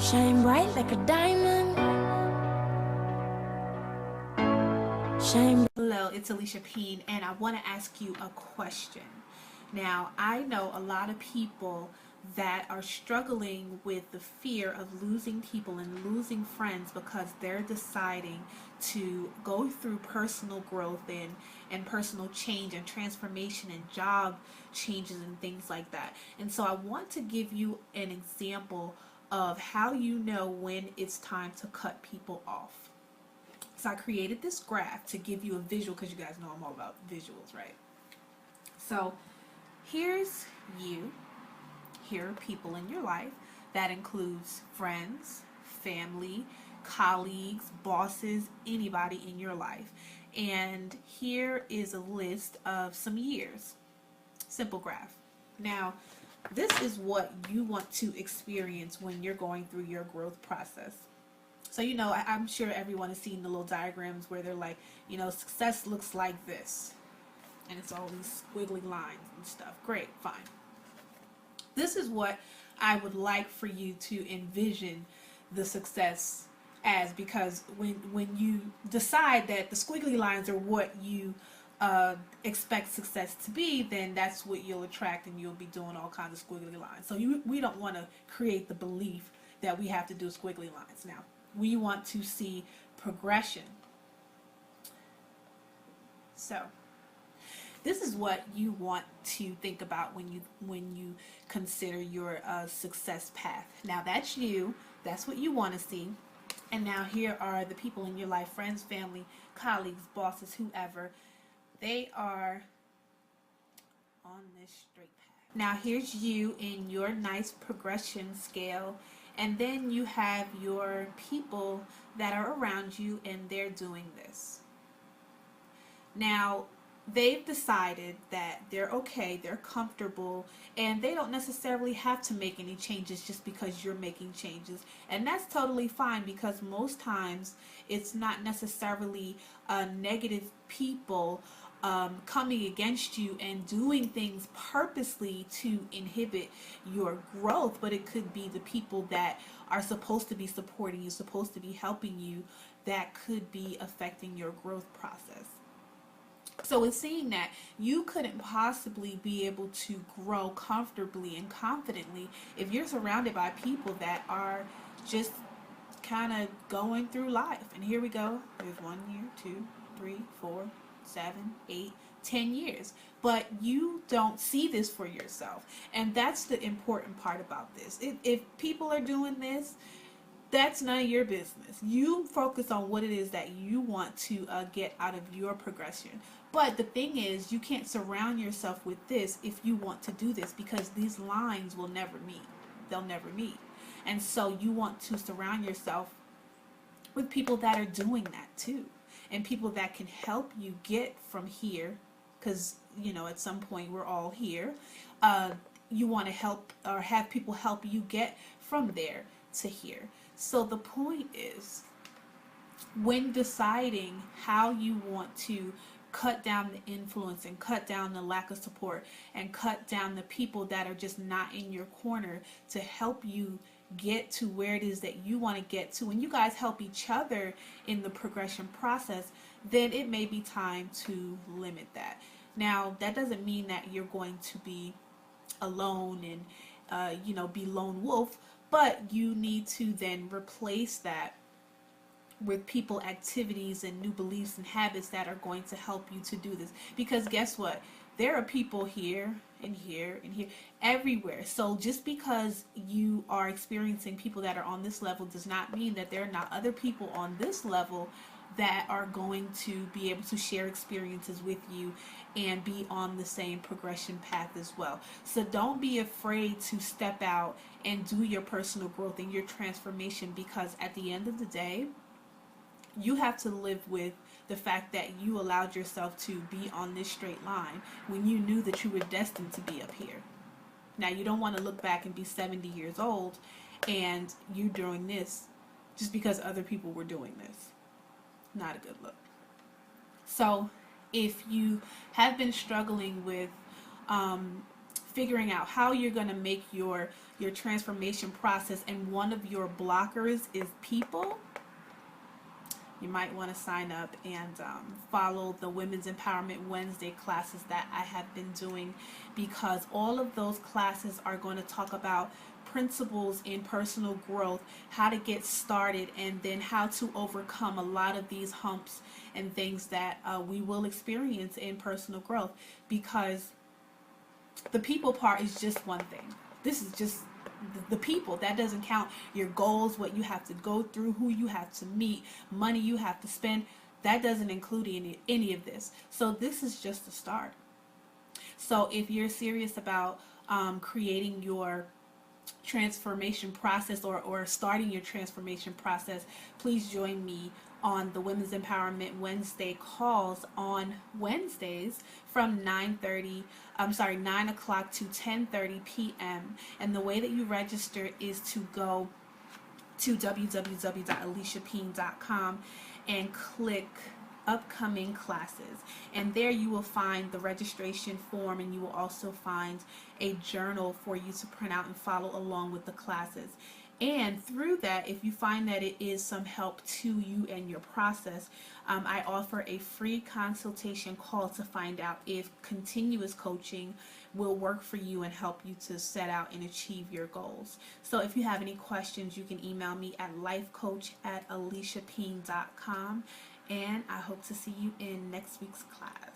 Shine bright like a diamond. Shine. Hello, it's Alicia Peen, and I want to ask you a question. Now, I know a lot of people that are struggling with the fear of losing people and losing friends because they're deciding to go through personal growth and personal change and transformation and job changes and things like that. And so I want to give you an example of how you know when it's time to cut people off. So I created this graph to give you a visual because you guys know I'm all about visuals, right? So here's you. Here are people in your life. That includes friends, family, colleagues, bosses, anybody in your life. And here is a list of some years. Simple graph. Now, this is what you want to experience when you're going through your growth process. So, I'm sure everyone has seen the little diagrams where they're like, success looks like this. And it's all these squiggly lines and stuff. Great, fine. This is what I would like for you to envision the success as, because when you decide that the squiggly lines are what you expect success to be, then that's what you'll attract, and you'll be doing all kinds of squiggly lines. So we don't want to create the belief that we have to do squiggly lines. Now, we want to see progression. So this is what you want to think about when you consider your success path. Now that's you. That's what you want to see. And now here are the people in your life: friends, family, colleagues, bosses, whoever. They are on this straight path. Now here's you in your nice progression scale. And then you have your people that are around you, and they're doing this. Now, they've decided that they're okay, they're comfortable, and they don't necessarily have to make any changes just because you're making changes. And that's totally fine, because most times it's not necessarily negative people coming against you and doing things purposely to inhibit your growth, but it could be the people that are supposed to be supporting you, supposed to be helping you, that could be affecting your growth process. So it's seeing that you couldn't possibly be able to grow comfortably and confidently if you're surrounded by people that are just kind of going through life. And here we go. There's 1 year, 2, 3, 4, 7, 8, 10 years. But you don't see this for yourself. And that's the important part about this. If people are doing this, that's none of your business. You focus on what it is that you want to get out of your progression. But the thing is, you can't surround yourself with this if you want to do this, because these lines will never meet. They'll never meet. And so you want to surround yourself with people that are doing that too, and people that can help you get from here, because at some point we're all here. You want to help, or have people help you get from there to here. So the point is, when deciding how you want to cut down the influence and cut down the lack of support and cut down the people that are just not in your corner to help you get to where it is that you want to get to, and you guys help each other in the progression process, then it may be time to limit that. Now, that doesn't mean that you're going to be alone and be lone wolf, but you need to then replace that with people, activities, and new beliefs and habits that are going to help you to do this. Because guess what? There are people here and here and here, everywhere. So just because you are experiencing people that are on this level does not mean that there are not other people on this level that are going to be able to share experiences with you and be on the same progression path as well. So don't be afraid to step out and do your personal growth and your transformation, because at the end of the day, you have to live with the fact that you allowed yourself to be on this straight line when you knew that you were destined to be up here. Now, you don't want to look back and be 70 years old and you doing this just because other people were doing this. Not a good look. So if you have been struggling with figuring out how you're going to make your your transformation process and one of your blockers is people, you might want to sign up and follow the Women's Empowerment Wednesday classes that I have been doing, because all of those classes are going to talk about principles in personal growth, how to get started, and then how to overcome a lot of these humps and things that we will experience in personal growth, because the people part is just one thing. This is just the people. That doesn't count your goals, what you have to go through, who you have to meet, money you have to spend. That doesn't include any of this. So this is just the start. So if you're serious about creating your transformation process, or starting your transformation process, please join me on the Women's Empowerment Wednesday calls on Wednesdays from 9 o'clock to 10:30 p.m. And the way that you register is to go to www.aliciapeen.com and click upcoming classes, and there you will find the registration form, and you will also find a journal for you to print out and follow along with the classes. And through that, if you find that it is some help to you and your process, I offer a free consultation call to find out if continuous coaching will work for you and help you to set out and achieve your goals. So if you have any questions, you can email me at lifecoach@aliciapeen.com. And I hope to see you in next week's class.